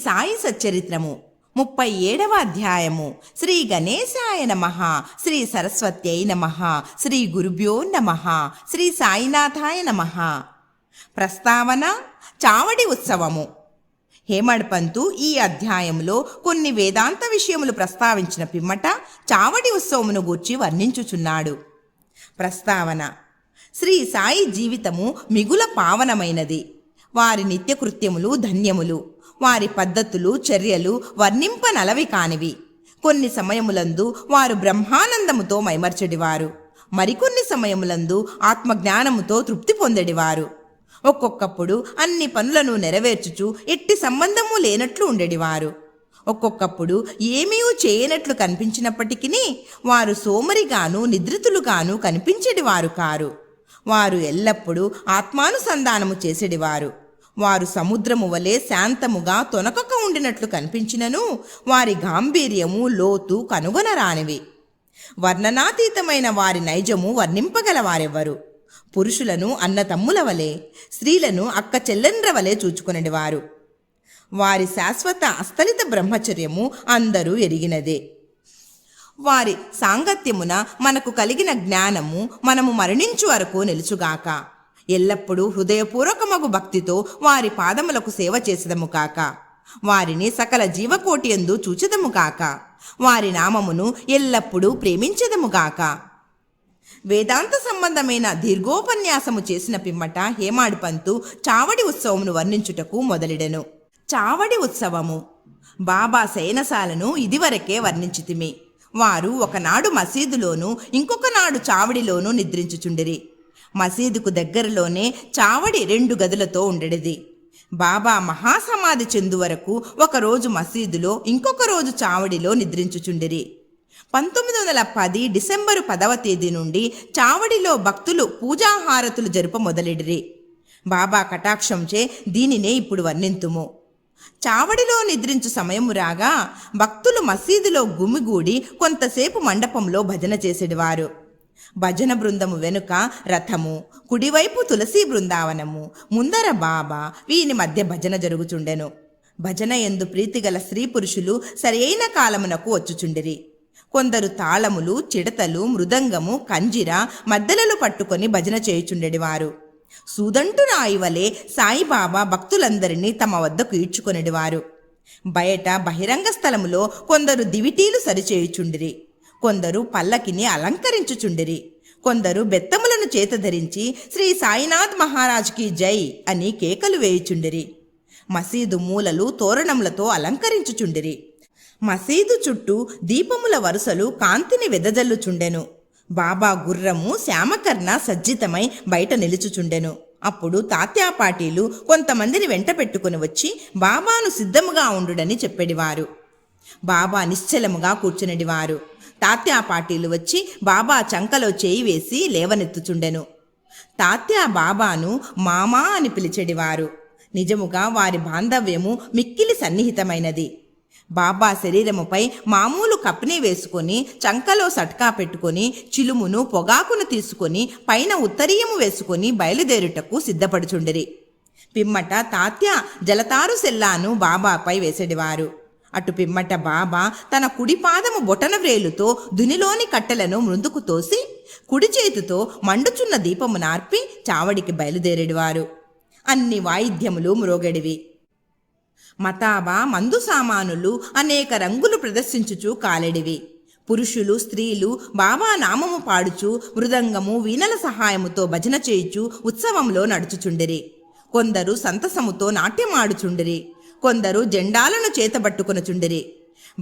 సాయి సచ్చరిత్రము 37వ అధ్యాయము. శ్రీ గణేశాయ నమః, శ్రీ సరస్వత్యై నమః, శ్రీ గురుభ్యో నమః, శ్రీ సాయినాథాయ నమః. ప్రస్తావన: చావడి ఉత్సవము. హేమడ్ పంతు ఈ అధ్యాయంలో కొన్ని వేదాంత విషయములు ప్రస్తావించిన పిమ్మట చావడి ఉత్సవమును గూర్చి వర్ణించుచున్నాడు. ప్రస్తావన: శ్రీ సాయి జీవితము మిగుల పావనమైనది. వారి నిత్యకృత్యములు ధన్యములు. వారి పద్ధతులు చర్యలు వర్ణింపనలవి కానివి. కొన్ని సమయములందు వారు బ్రహ్మానందముతో మైమర్చెడివారు. మరికొన్ని సమయములందు ఆత్మజ్ఞానముతో తృప్తి పొందెడివారు. ఒక్కొక్కప్పుడు అన్ని పనులను నెరవేర్చుచు ఎట్టి సంబంధము లేనట్లు ఉండేడివారు. ఒక్కొక్కప్పుడు ఏమీ చేయనట్లు కనిపించినప్పటికీ వారు సోమరిగాను నిద్రితులుగాను కనిపించెడివారు కారు. వారు ఎల్లప్పుడూ ఆత్మానుసంధానము చేసేడివారు. వారు సముద్రము వలె శాంతముగా తొనకక ఉండినట్లు కనిపించినను వారి గాంభీర్యము లోతు కనుగొనరానివి. వర్ణనాతీతమైన వారి నైజము వర్ణింపగలవారెవ్వరు. పురుషులను అన్నతమ్ముల వలె, స్త్రీలను అక్క చెల్లెండ్ర వలె చూచుకునేవారు. వారి శాశ్వత అస్థలిత బ్రహ్మచర్యము అందరూ ఎరిగినదే. వారి సాంగత్యమున మనకు కలిగిన జ్ఞానము మనము మరణించు వరకు నిలుచుగాక. ఎల్లప్పుడూ హృదయపూర్వకమగు భక్తితో వారి పాదములకు సేవ చేసదము కాక. వారిని సకల జీవకోటి యందు చూచెదము కాక. వారి నామమును ఎల్లప్పుడూ ప్రేమించెదముగాక. వేదాంత సంబంధమైన దీర్ఘోపన్యాసము చేసిన పిమ్మట హేమాడ్ పంతు చావడి ఉత్సవమును వర్ణించుటకు మొదలెడెను. చావడి ఉత్సవము. బాబా శయనశాలను ఇదివరకే వర్ణించితిమి. వారు ఒకనాడు మసీదులోను ఇంకొకనాడు చావడిలోనూ నిద్రించుచుండిరి. మసీదుకు దగ్గరలోనే చావడి 2 గదులతో ఉండేది. బాబా మహాసమాధి చెందు వరకు ఒకరోజు మసీదులో ఇంకొక రోజు చావడిలో నిద్రించుచుండిరి. 1910 డిసెంబరు 10వ తేదీ నుండి చావడిలో భక్తులు పూజాహారతులు జరుప మొదలెడిరి. బాబా కటాక్షంచే దీనినే ఇప్పుడు వర్ణింతుము. చావడిలో నిద్రించు సమయము రాగా భక్తులు మసీదులో గుమిగూడి కొంతసేపు మండపంలో భజన చేసేటివారు. భజన బృందము వెనుక రథము, కుడివైపు తులసి బృందావనము, ముందర బాబా, వీని మధ్య భజన జరుగుచుండెను. భజన యందు ప్రీతిగల స్త్రీ పురుషులు సరైన కాలమునకు వచ్చుచుండిరి. కొందరు తాళములు, చిడతలు, మృదంగము, కంజిర, మద్దెలలు పట్టుకొని భజన చేయుచుండెడివారు. సూదంటు రాయివలే సాయిబాబా భక్తులందరినీ తమ వద్దకు ఈడ్చుకొనిడివారు. బయట బహిరంగ స్థలములో కొందరు దివిటీలు సరిచేయుచుండిరి. కొందరు పల్లకిని అలంకరించుచుండిరి. కొందరు బెత్తములను చేతధరించి శ్రీ సాయినాథ్ మహారాజ్కి జై అని కేకలు వేయుచుండిరి. మసీదు మూలలు తోరణములతో అలంకరించుచుండిరి. మసీదు చుట్టూ దీపముల వరుసలు కాంతిని వెదజల్లుచుండెను. బాబా గుర్రము శ్యామకర్ణ సజ్జితమై బయట నిలుచుచుండెను. అప్పుడు తాత్యాపాటీలు కొంతమందిని వెంట పెట్టుకుని వచ్చి బాబాను సిద్ధముగా ఉండుడని చెప్పెడివారు. బాబా నిశ్చలముగా కూర్చునిడివారు. తాత్యాపాటీలు వచ్చి బాబా చంకలో చేయి వేసి లేవనెత్తుచుండెను. తాత్యా బాబాను మామా అని పిలిచెడివారు. నిజముగా వారి బాంధవ్యము మిక్కిలి సన్నిహితమైనది. బాబా శరీరముపై మామూలు కప్ని వేసుకొని చంకలో సట్కా పెట్టుకొని చిలుమును పొగాకును తీసుకొని పైన ఉత్తరీయము వేసుకొని బయలుదేరుటకు సిద్ధపడుచుండిరి. పిమ్మట తాత్య జలతారు సెల్లాను బాబాపై వేసేడివారు. అటు పిమ్మట బాబా తన కుడి పాదము బొటన వ్రేలుతో దునిలోని కట్టెలను ముందుకు తోసి కుడి చేతితో మండుచున్న దీపము నార్పి చావడికి బయలుదేరేడివారు. అన్ని వాయిద్యములు మ్రోగెడివి. మతాబా, మందు సామానులు అనేక రంగులు ప్రదర్శించుచు కాలెడివి. పురుషులు స్త్రీలు బాబా నామము పాడుచు మృదంగము వీణల సహాయముతో భజన చేయుచు ఉత్సవంలో నడుచుచుండిరి. కొందరు సంతసముతో నాట్యమాడుచుండిరి. కొందరు జెండాలను చేతబట్టుకొనుచుండిరి.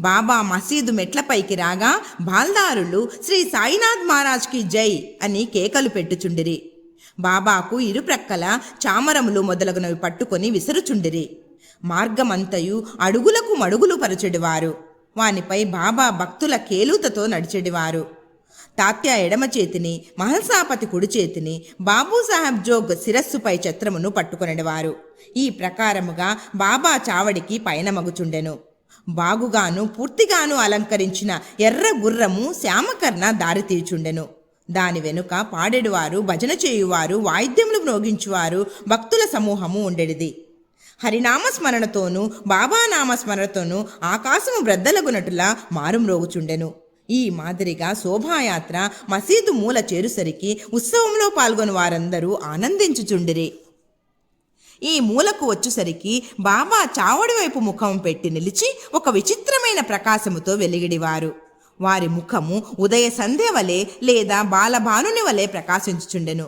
బాబా మసీదు మెట్లపైకి రాగా బాల్దారులు శ్రీ సాయినాథ్ మహారాజ్కి జై అని కేకలు పెట్టుచుండిరి. బాబాకు ఇరుప్రక్కల చామరములు మొదలగునవి పట్టుకొని విసరుచుండిరి. మార్గమంతయు అడుగులకు మడుగులు పరచెడివారు. వానిపై బాబా భక్తుల కేలూతతో నడిచెడివారు. తాత్య ఎడమ చేతిని, మహల్సాపతి కుడి చేతిని, బాబూసాహెబ్ జోగ్ శిరస్సుపై ఛత్రమును పట్టుకొనివారు. ఈ ప్రకారముగా బాబా చావడికి పయనమగుచుండెను. బాగుగాను పూర్తిగాను అలంకరించిన ఎర్ర గుర్రము శ్యామకర్ణ దారి తీర్చుండెను. దాని వెనుక పాడెడువారు, భజన చేయువారు, వాయిద్యములు మ్రోగించువారు భక్తుల సమూహము ఉండెడిది. హరినామస్మరణతోనూ బాబా నామస్మరణతోనూ ఆకాశము బ్రద్దలగునటులా మారుమ్రోగుచుండెను. ఈ మాదిరిగా శోభాయాత్ర మసీదు మూల చేరుసరికి ఉత్సవంలో పాల్గొని వారందరూ ఆనందించుచుండిరి. ఈ మూలకు వచ్చుసరికి బాబా చావడి వైపు ముఖం పెట్టి నిలిచి ఒక విచిత్రమైన ప్రకాశముతో వెలిగిడివారు. వారి ముఖము ఉదయ సంధ్య వలె లేదా బాలభానుని వలె ప్రకాశించుచుండెను.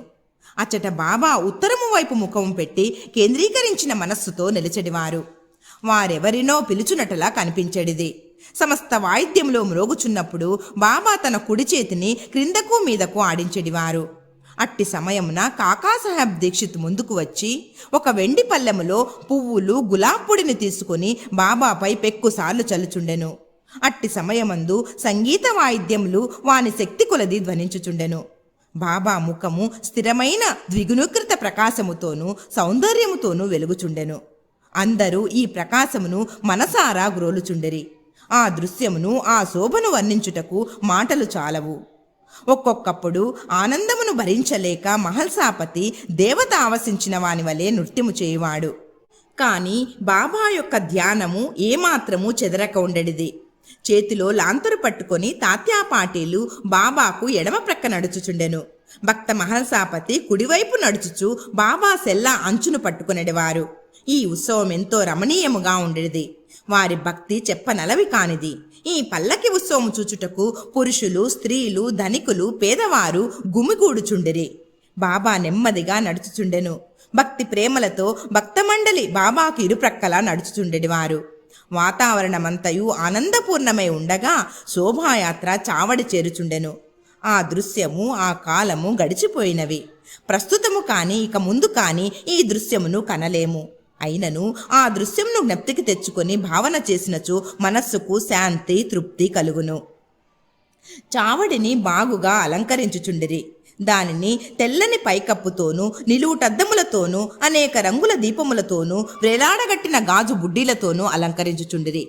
అచ్చట బాబా ఉత్తరము వైపు ముఖం పెట్టి కేంద్రీకరించిన మనస్సుతో నిలిచెడివారు. వారెవరినో పిలుచునట్లా కనిపించెడిది. సమస్త వాయిద్యములో మ్రోగుచున్నప్పుడు బాబా తన కుడి చేతిని క్రిందకు మీదకు ఆడించెడివారు. అట్టి సమయమున కాకాసాహెబ్ దీక్షిత్ ముందుకు వచ్చి ఒక వెండి పల్లెములో పువ్వులు గులాబ్ పొడిని తీసుకుని బాబాపై పెక్కుసార్లు చల్లుచుండెను. అట్టి సమయమందు సంగీత వాయిద్యములు వాని శక్తి కొలది ధ్వనించుచుండెను. బాబా ముఖము స్థిరమైన ద్విగుణీకృత ప్రకాశముతోనూ సౌందర్యముతోనూ వెలుగుచుండెను. అందరూ ఈ ప్రకాశమును మనసారా గ్రోలుచుండెరి. ఆ దృశ్యమును, ఆ శోభను వర్ణించుటకు మాటలు చాలవు. ఒక్కొక్కప్పుడు ఆనందమును భరించలేక మహల్సాపతి దేవత ఆవసించిన వాని వలె నృత్యము చేయువాడు. కాని బాబా యొక్క ధ్యానము ఏమాత్రము చెదరక ఉండెడిది. చేతిలో లాంతరు పట్టుకొని తాత్యా పాటీలు బాబాకు ఎడమ ప్రక్క నడుచుచుండెను. భక్త మహల్సాపతి కుడివైపు నడుచుచు బాబా సెల్లా అంచును పట్టుకునేవారు. ఈ ఉత్సవం ఎంతో రమణీయముగా ఉండేది. వారి భక్తి చెప్పనలవి కానిది. ఈ పల్లకి ఉత్సవం చూచుటకు పురుషులు, స్త్రీలు, ధనికులు, పేదవారు గుమిగూడుచుండిరి. బాబా నెమ్మదిగా నడుచుచుండెను. భక్తి ప్రేమలతో భక్తమండలి బాబాకు ఇరుప్రక్కలా నడుచుచుండెడివారు. వాతావరణమంతయు ఆనందపూర్ణమై ఉండగా శోభాయాత్ర చావడి చేరుచుండెను. ఆ దృశ్యము, ఆ కాలము గడిచిపోయినవి. ప్రస్తుతము కాని ఇక ముందు కాని ఈ దృశ్యమును కనలేము. అయినను ఆ దృశ్యమును జ్ఞప్తికి తెచ్చుకొని భావన చేసినచో మనస్సుకు శాంతి, తృప్తి కలుగును. చావడిని బాగుగా అలంకరించుచుండిరి. దానిని తెల్లని పైకప్పుతోనూ, నిలువుటద్దములతోనూ, అనేక రంగుల దీపములతోనూ, వ్రేలాడగట్టిన గాజు బుడ్డీలతోనూ అలంకరించుచుండిరి.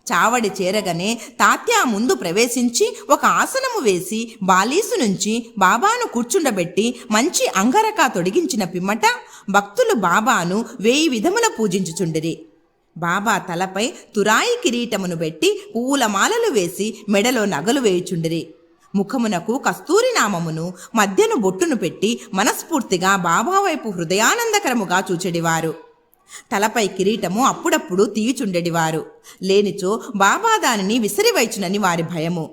చావడి చేరగానే తాత్యా ముందు ప్రవేశించి ఒక ఆసనము వేసి బాలీసు నుంచి బాబాను కూర్చుండబెట్టి మంచి అంగరకా తొడిగించిన పిమ్మట భక్తులు బాబాను 1000 విధముల పూజించుచుండిరి. బాబా తలపై తురాయి కిరీటమును పెట్టి పువ్వుల మాలలు వేసి మెడలో నగలు వేయుచుండిరి. ముఖమునకు కస్తూరి నామమును, మధ్యను బొట్టును పెట్టి మనస్ఫూర్తిగా బాబా వైపు హృదయానందకరముగా చూచెడివారు. తలపై కిరీటము అప్పుడప్పుడు తీయుచుండెడివారు. లేనిచో బాబా దానిని విసిరివైచునని వారి భయము.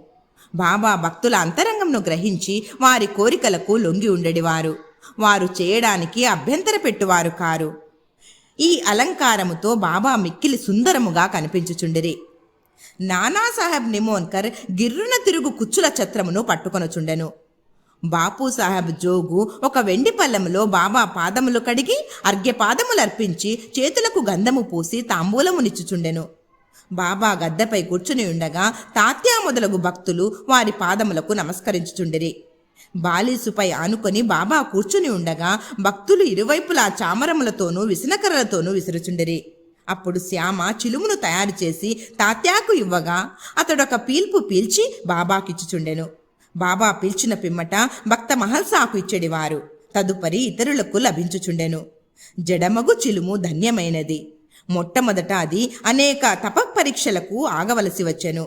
బాబా భక్తుల అంతరంగంను గ్రహించి వారి కోరికలకు లొంగి ఉండెడివారు. వారు చేయడానికి అభ్యంతర పెట్టువారు కారు. ఈ అలంకారముతో బాబా మిక్కిలి సుందరముగా కనిపించుచుండిరి. నానాసాహెబ్ నిమోన్కర్ గిర్రున తిరుగు కుచ్చుల ఛత్రమును పట్టుకొనుచుండెను. బాపూసాహెబ్ జోగు ఒక వెండి పల్లెములో బాబా పాదములు కడిగి అర్ఘ్యపాదములర్పించి చేతులకు గంధము పూసి తాంబూలమునిచ్చుచుండెను. బాబా గద్దెపై కూర్చుని ఉండగా తాత్యా మొదలగు భక్తులు వారి పాదములకు నమస్కరించుచుండిరి. బాలీసుపై ఆనుకొని బాబా కూర్చుని ఉండగా భక్తులు ఇరువైపులా చామరములతోనూ విసనకర్రలతోనూ విసురుచుండిరి. అప్పుడు శ్యామ చిలుమును తయారు చేసి తాత్యాకు ఇవ్వగా అతడొక పీల్పు పీల్చి బాబాకిచ్చుచుండెను. బాబా పిలిచిన పిమ్మట భక్త మహల్సాకు ఇచ్చెడివారు. తదుపరి ఇతరులకు లభించుచుండెను. జడమగు చిలుము ధన్యమైనది. మొట్టమొదట అది అనేక తపపరీక్షలకు ఆగవలసి వచ్చెను.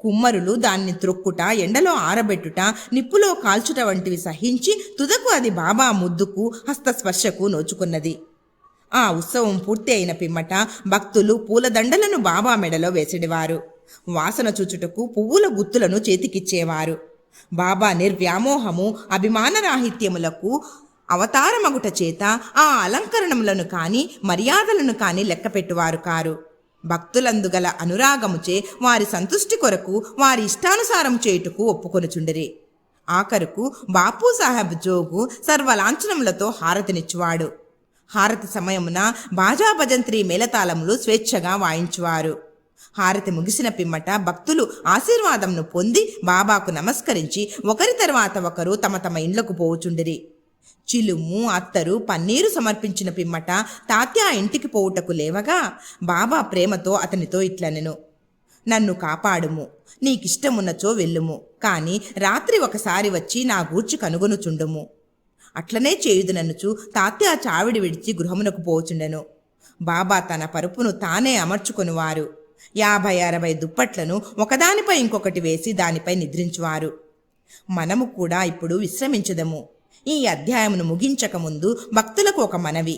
కుమ్మరులు దాన్ని త్రొక్కుట, ఎండలో ఆరబెట్టుట, నిప్పులో కాల్చుట వంటివి సహించి తుదకు అది బాబా ముద్దుకు, హస్తస్పర్శకు నోచుకున్నది. ఆ ఉత్సవం పూర్తి అయిన పిమ్మట భక్తులు పూలదండలను బాబా మెడలో వేసెడివారు. వాసన చూచుటకు పువ్వుల గుత్తులను చేతికిచ్చేవారు. బాబా నిర్వ్యామోహము, అభిమానరాహిత్యములకు అవతారమగుట చేత ఆ అలంకరణములను కాని మర్యాదలను కాని లెక్కపెట్టువారు కారు. భక్తులందుగల అనురాగముచే వారి సంతుష్టి కొరకు వారి ఇష్టానుసారం చేయుటకు ఒప్పుకొనుచుండిరి. ఆఖరుకు బాపూసాహెబ్ జోగు సర్వలాంఛనములతో హారతినిచ్చువాడు. హారతి సమయమున బాజా భజంత్రి మేళతాళములు స్వేచ్ఛగా వాయించువారు. హారతి ముగిసిన పిమ్మట భక్తులు ఆశీర్వాదంను పొంది బాబాకు నమస్కరించి ఒకరి తర్వాత ఒకరు తమ తమ ఇండ్లకు పోవుచుండిరి. చిలుము, అత్తరు, పన్నీరు సమర్పించిన పిమ్మట తాత్యా ఇంటికి పోవుటకు లేవగా బాబా ప్రేమతో అతనితో ఇట్లనెను: నన్ను కాపాడుము, నీకిష్టమున్నచో వెళ్ళుము, కాని రాత్రి ఒకసారి వచ్చి నా గూర్చి కనుగొనుచుండుము. అట్లనే చేయుదుననుచు తాత్యా చావిడి విడిచి గృహమునకు పోచుండెను. బాబా తన పరుపును తానే అమర్చుకొనివారు. 50-60 దుప్పట్లను ఒకదానిపై ఇంకొకటి వేసి దానిపై నిద్రించువారు. మనము కూడా ఇప్పుడు విశ్రమించదము. ఈ అధ్యాయమును ముగించకముందు భక్తులకు ఒక మనవి.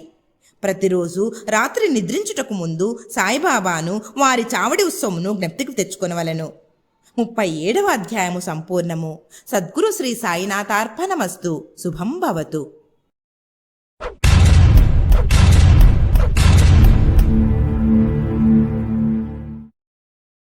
ప్రతిరోజు రాత్రి నిద్రించుటకు ముందు సాయిబాబాను వారి చావడి ఉత్సవమును జ్ఞప్తికి తెచ్చుకొనవలెను. 37వ అధ్యాయము సంపూర్ణము. సద్గురు శ్రీ సాయినాథార్పణమస్తు. శుభం భవతు.